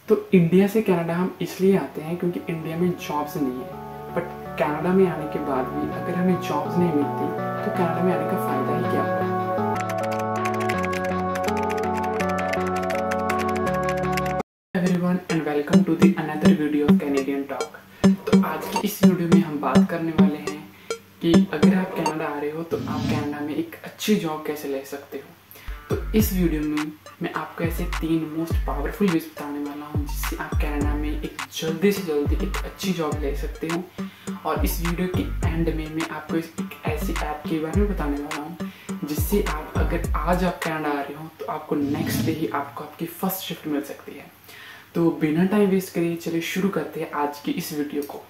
तो इंडिया से कनाडा हम इसलिए आते हैं क्योंकि इंडिया में जॉब्स नहीं है, बट कनाडा में आने के बाद भी अगर हमें जॉब्स नहीं मिलती तो कनाडा में आने का फ़ायदा ही क्या होगा। Everyone and welcome to the another video of Canadian talk. तो आज की इस वीडियो में हम बात करने वाले हैं कि अगर आप कनाडा आ रहे हो तो आप कनाडा में एक अच्छी जॉब कैसे ले सकते हो। तो इस वीडियो में मैं आपको ऐसे 3 मोस्ट पावरफुल वेज बताने वाला हूँ जिससे आप कनाडा में एक जल्दी से जल्दी एक अच्छी जॉब ले सकते हो। और इस वीडियो के एंड में मैं आपको एक ऐसी ऐप के बारे में बताने वाला हूँ जिससे आप अगर आज आप कनाडा आ रहे हो तो आपको नेक्स्ट डे ही आपको आपकी फर्स्ट शिफ्ट मिल सकती है। तो बिना टाइम वेस्ट करिए चलिए शुरू करते हैं आज की इस वीडियो को।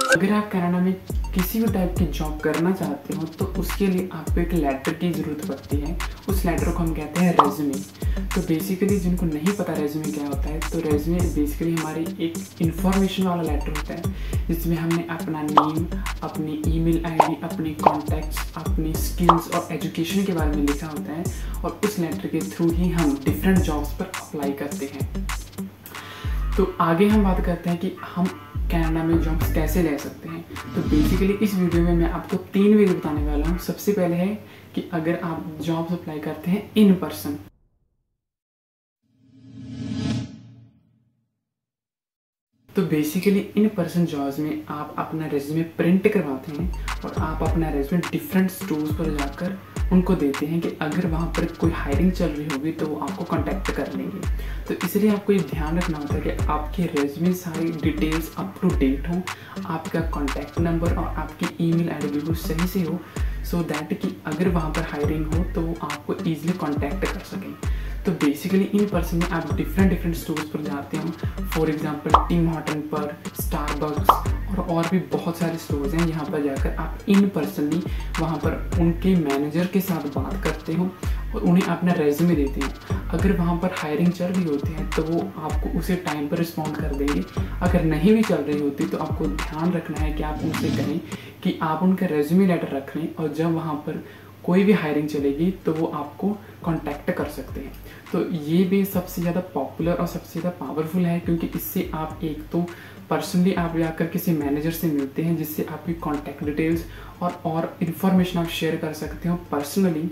अगर आप कनाडा में किसी भी टाइप की जॉब करना चाहते हो तो उसके लिए आपको एक लेटर की ज़रूरत पड़ती है। उस लेटर को हम कहते हैं रेज्यूमे। तो बेसिकली जिनको नहीं पता रेज्यूमे क्या होता है, तो रेज्यूमे बेसिकली हमारी एक इन्फॉर्मेशन वाला लेटर होता है जिसमें हमने अपना नेम, अपनी ईमेल आईडी, अपने कॉन्टैक्ट्स, अपनी स्किल्स और एजुकेशन के बारे में लिखा होता है और उस लेटर के थ्रू ही हम डिफरेंट जॉब्स पर अप्लाई करते हैं। तो आगे हम बात करते हैं कि हम कनाडा में जॉब्स कैसे ले सकते हैं। तो बेसिकली इस वीडियो में मैं आपको 3 वे बताने वाला हूँ। सबसे पहले है कि अगर आप जॉब्स अप्लाई करते हैं इन पर्सन, तो बेसिकली इन पर्सन जॉब्स में आप अपना रेज्यूमे प्रिंट करवाते हैं और आप अपना रेज्यूमे डिफरेंट स्टोर्स पर जाकर उनको देते हैं कि अगर वहाँ पर कोई हायरिंग चल रही होगी तो वो आपको कांटेक्ट कर लेंगे। तो इसलिए आपको ये ध्यान रखना होता है कि आपके रेज्यूमे सारी डिटेल्स अप टू डेट हो, आपका कॉन्टैक्ट नंबर और आपकी ईमेल आईडी बिल्कुल सही से हो, सो दैट कि अगर वहाँ पर हायरिंग हो तो वो आपको ईजिली कॉन्टैक्ट कर सकें। तो बेसिकली इन पर्सन में आप डिफरेंट स्टोर्स पर जाते हो। फॉर एग्जांपल टिम हॉर्टन पर, स्टारबक्स और भी बहुत सारे स्टोर्स हैं। यहाँ पर जाकर आप इन पर्सनली वहाँ पर उनके मैनेजर के साथ बात करते हो और उन्हें अपना रेज्यूमे देते हो। अगर वहाँ पर हायरिंग चल रही होती है तो वो आपको उसे टाइम पर रिस्पॉन्ड कर देंगे। अगर नहीं भी चल रही होती तो आपको ध्यान रखना है कि आप उनसे कहें कि आप उनका रेज्यूमे लेटर रख लें और जब वहाँ पर कोई भी हायरिंग चलेगी तो वो आपको कांटेक्ट कर सकते हैं। तो ये भी सबसे ज़्यादा पॉपुलर और सबसे ज़्यादा पावरफुल है क्योंकि इससे आप एक तो पर्सनली आप जाकर किसी मैनेजर से मिलते हैं जिससे आपकी कांटेक्ट डिटेल्स और इन्फॉर्मेशन आप शेयर कर सकते हो पर्सनली।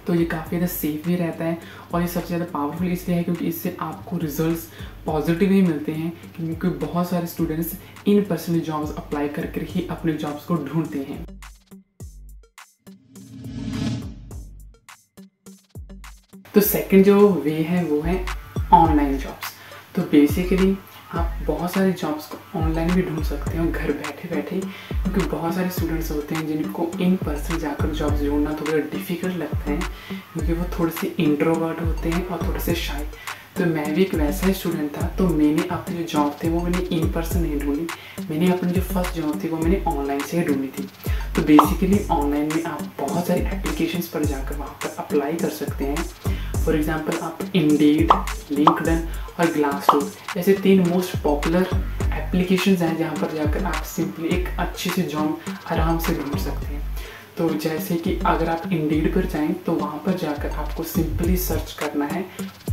तो ये काफ़ी ज़्यादा सेफ भी रहता है और ये सबसे ज़्यादा पावरफुल इसलिए है क्योंकि इससे आपको रिजल्ट्स पॉजिटिव ही मिलते हैं क्योंकि बहुत सारे students in personally jobs apply करके ही अपने जॉब्स को ढूंढते हैं। तो सेकंड जो वे है वो है ऑनलाइन जॉब्स। तो बेसिकली आप बहुत सारी जॉब्स को ऑनलाइन भी ढूंढ सकते हो घर बैठे बैठे, क्योंकि बहुत सारे स्टूडेंट्स होते हैं जिनको इन पर्सन जाकर जॉब्स ढूंढना थोड़ा डिफिकल्ट लगता है क्योंकि वो थोड़े से इंट्रोवर्ट होते हैं और थोड़े से शाय। तो मैं भी एक वैसा ही स्टूडेंट था। तो मैंने अपनी जो जॉब थी वो मैंने इन पर्सन नहीं ढूंढी, मैंने अपनी जो फर्स्ट जॉब थी वो मैंने ऑनलाइन से ही ढूंढी थी। तो बेसिकली ऑनलाइन में आप बहुत सारी एप्लीकेशंस पर जाकर वहाँ पर अप्लाई कर सकते हैं। फॉर एग्जाम्पल आप इंडीड, लिंक्डइन और ग्लासडोर ऐसे 3 मोस्ट पॉपुलर एप्लीकेशंस हैं जहाँ पर जाकर आप सिंपली एक अच्छी सी जॉब आराम से ढूंढ सकते हैं। तो जैसे कि अगर आप इंडीड पर जाएं तो वहाँ पर जाकर आपको सिंपली सर्च करना है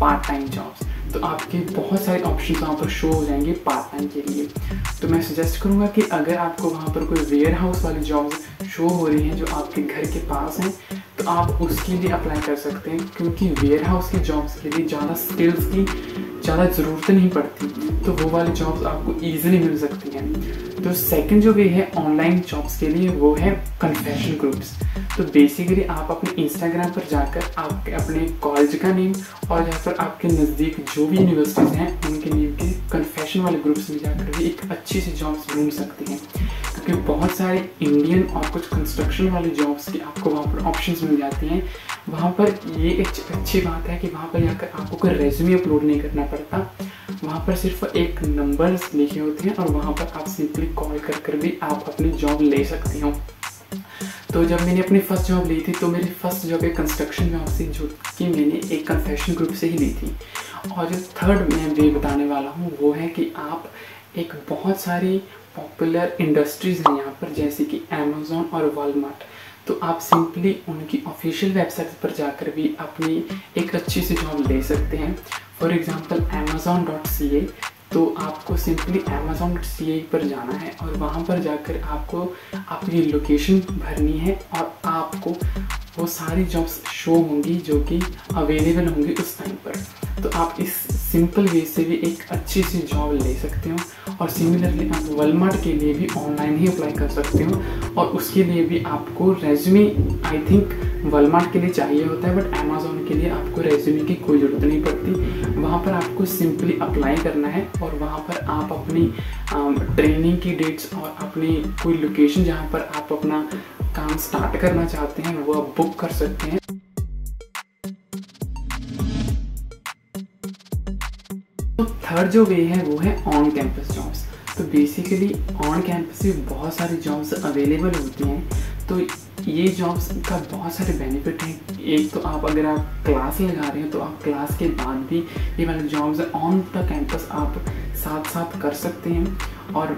पार्ट टाइम जॉब्स। तो आपके बहुत सारे ऑप्शंस वहाँ पर शो हो जाएंगे पार्ट टाइम के लिए। तो मैं सजेस्ट करूँगा कि अगर आपको वहाँ पर कोई वेयर हाउस वाली जॉब्स शो हो रही हैं जो आपके घर के पास हैं तो आप उसके लिए अप्लाई कर सकते हैं क्योंकि वेयर हाउस की जॉब्स के लिए ज़्यादा स्किल्स की ज़्यादा ज़रूरत नहीं पड़ती, तो वो वाली जॉब्स आपको ईजिली मिल सकती हैं। तो सेकंड जो वे है ऑनलाइन जॉब्स के लिए वो है कन्फेशन ग्रुप्स। तो बेसिकली आप अपने इंस्टाग्राम पर जाकर आपके अपने कॉलेज का नेम और जहाँ पर आपके नज़दीक जो भी यूनिवर्सिटीज़ हैं उनके नेम के कन्फेशन वाले ग्रुप्स में जाकर भी एक अच्छी सी जॉब्स ढूंढ सकते हैं क्योंकि बहुत सारे इंडियन और कुछ कंस्ट्रक्शन वाले जॉब्स की आपको वहाँ पर ऑप्शंस मिल जाती हैं। वहाँ पर ये एक अच्छी बात है कि वहाँ पर जाकर आपको कोई रेज्यूमे अपलोड नहीं करना पड़ता, वहाँ पर सिर्फ एक नंबर्स लिखे होते हैं और वहाँ पर आप सिंपली कॉल कर भी आप अपनी जॉब ले सकती हो। तो जब मैंने अपनी फर्स्ट जॉब ली थी तो मेरी फर्स्ट जॉब एक कंस्ट्रक्शन जॉब थी जो कि मैंने एक कन्फेशन ग्रुप से ही ली थी। और जो थर्ड मैं वे बताने वाला हूँ वो है कि आप एक बहुत सारी पॉपुलर इंडस्ट्रीज हैं यहाँ पर, जैसे कि अमेज़ॉन और वॉलमार्ट। तो आप सिंपली उनकी ऑफिशियल वेबसाइट पर जाकर भी अपनी एक अच्छी सी जॉब ले सकते हैं। फॉर एग्जांपल amazon.ca, तो आपको सिंपली amazon.ca पर जाना है और वहाँ पर जाकर आपको अपनी लोकेशन भरनी है और आपको वो सारी जॉब्स शो होंगी जो कि अवेलेबल होंगी उस टाइम पर। तो आप इस सिंपल वे से भी एक अच्छी सी जॉब ले सकते हो। और सिमिलरली आप वॉलमार्ट के लिए भी ऑनलाइन ही अप्लाई कर सकते हो और उसके लिए भी आपको रेज्यूमे आई थिंक वॉलमार्ट के लिए चाहिए होता है, बट अमेज़ॉन के लिए आपको रेज्यूमे की कोई ज़रूरत नहीं पड़ती। वहाँ पर आपको सिंपली अप्लाई करना है और वहाँ पर आप अपनी ट्रेनिंग की डेट्स और अपनी कोई लोकेशन जहाँ पर आप अपना काम स्टार्ट करना चाहते हैं वो आप बुक कर सकते हैं। तो थर्ड जो वे है वो है ऑन कैंपस जॉब्स। तो बेसिकली ऑन कैंपस भी बहुत सारी जॉब्स अवेलेबल होती हैं। तो ये जॉब्स का बहुत सारे बेनिफिट हैं। एक तो आप अगर आप क्लास लगा रहे हैं तो आप क्लास के बाद भी ये वाले जॉब्स ऑन द कैंपस आप साथ साथ कर सकते हैं और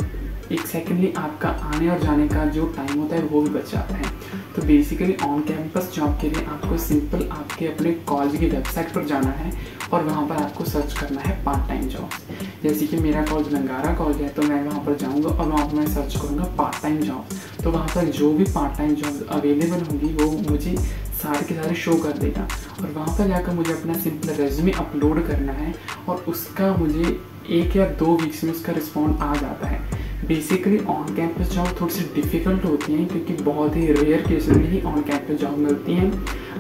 एक सेकेंडली आपका आने और जाने का जो टाइम होता है वो भी बच जाता है। तो बेसिकली ऑन कैंपस जॉब के लिए आपको सिंपल आपके अपने कॉलेज की वेबसाइट पर जाना है और वहाँ पर आपको सर्च करना है पार्ट टाइम जॉब्स। जैसे कि मेरा कॉलेज लंगारा कॉलेज है तो मैं वहाँ पर जाऊँगा और वहाँ पर मैं सर्च करूँगा पार्ट टाइम जॉब्स। तो वहाँ पर जो भी पार्ट टाइम जॉब्स अवेलेबल होंगी वो मुझे सारे के सारे शो कर देगा और वहाँ पर जाकर मुझे अपना सिंपल रेज्यूमे अपलोड करना है और उसका मुझे 1 या 2 वीक्स में उसका रिस्पॉन्ड आ जाता है। बेसिकली ऑन कैंपस जॉब थोड़ी सी डिफ़िकल्ट होती हैं क्योंकि बहुत ही रेयर केसेस में ही ऑन कैंपस जॉब मिलती हैं,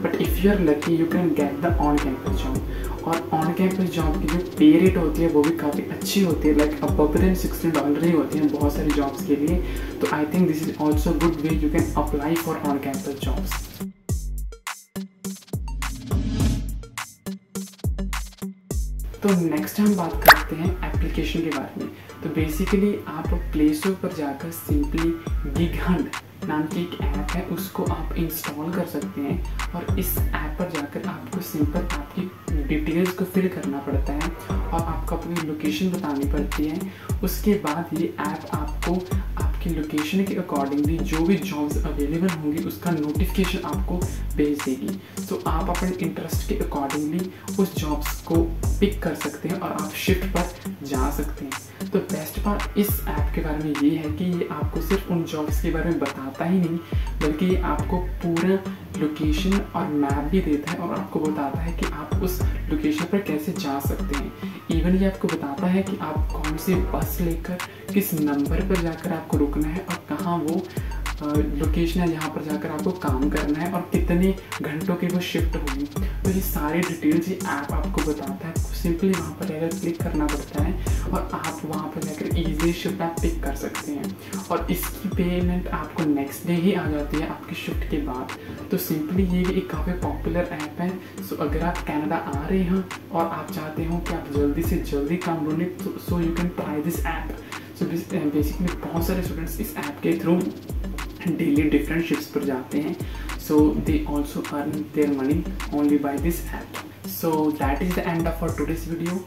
but if you are lucky you can get the on campus job. और ऑन कैंपस जॉब की जो पे रेट होती है वो भी काफ़ी अच्छी होती है, लाइक अबव देन $60 ही होती हैं बहुत सारी जॉब्स के लिए। तो I think this is also good way you can apply for on campus jobs. तो नेक्स्ट हम बात करते हैं एप्लीकेशन के बारे में। तो बेसिकली आप प्ले स्टोर पर जाकर सिंपली गिग हंट नाम की एक ऐप है उसको आप इंस्टॉल कर सकते हैं और इस ऐप पर जाकर आपको सिंपल आपकी डिटेल्स को फिल करना पड़ता है और आपको अपनी लोकेशन बतानी पड़ती है। उसके बाद ये ऐप आपको आपकी लोकेशन के अकॉर्डिंगली जो भी जॉब्स अवेलेबल होंगी उसका नोटिफिकेशन आपको भेज देगी। तो आप अपने इंटरेस्ट के अकॉर्डिंगली उस जॉब्स को पिक कर सकते हैं और आप शिफ्ट पर जा सकते हैं। तो बेस्ट पार्ट इस ऐप के बारे में ये है कि ये आपको सिर्फ उन जॉब्स के बारे में बताता ही नहीं बल्कि ये आपको पूरा लोकेशन और मैप भी देता है और आपको बताता है कि आप उस लोकेशन पर कैसे जा सकते हैं। इवन ये आपको बताता है कि आप कौन सी बस लेकर किस नंबर पर जाकर आपको रुकना है और कहाँ वो लोकेशन है जहाँ पर जाकर आपको काम करना है और कितने घंटों की वो शिफ्ट होगी। तो ये सारी डिटेल्स ये ऐप आपको बताता है। आपको सिंपली वहाँ पर जाकर क्लिक करना पड़ता है और आप वहाँ पर जाकर ईजी शिफ्ट आप पिक कर सकते हैं और इसकी पेमेंट आपको नेक्स्ट डे ही आ जाती है आपकी शिफ्ट के बाद। तो सिंपली ये भी एक काफ़ी पॉपुलर ऐप है। सो अगर आप कनाडा आ रहे हैं और आप चाहते हो कि आप जल्दी से जल्दी काम ढूंढें तो सो you can try this app. So basically बहुत सारे स्टूडेंट्स इस ऐप के थ्रू डेली डिफरेंट शिफ्ट्स पर जाते हैं। So they also earn their money only by this app. So that is the end of our today's video.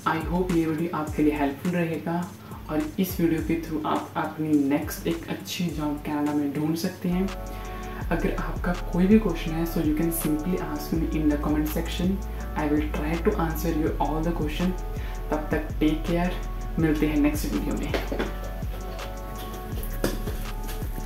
I hope ये video आपके लिए हेल्पफुल रहेगा और इस वीडियो के थ्रू आप अपनी नेक्स्ट एक अच्छी जॉब कनाडा में ढूंढ सकते हैं। अगर आपका कोई भी क्वेश्चन है so you can simply ask me in the comment section. I will try to answer your all the question. तब तक टेक केयर, मिलते हैं नेक्स्ट वीडियो में।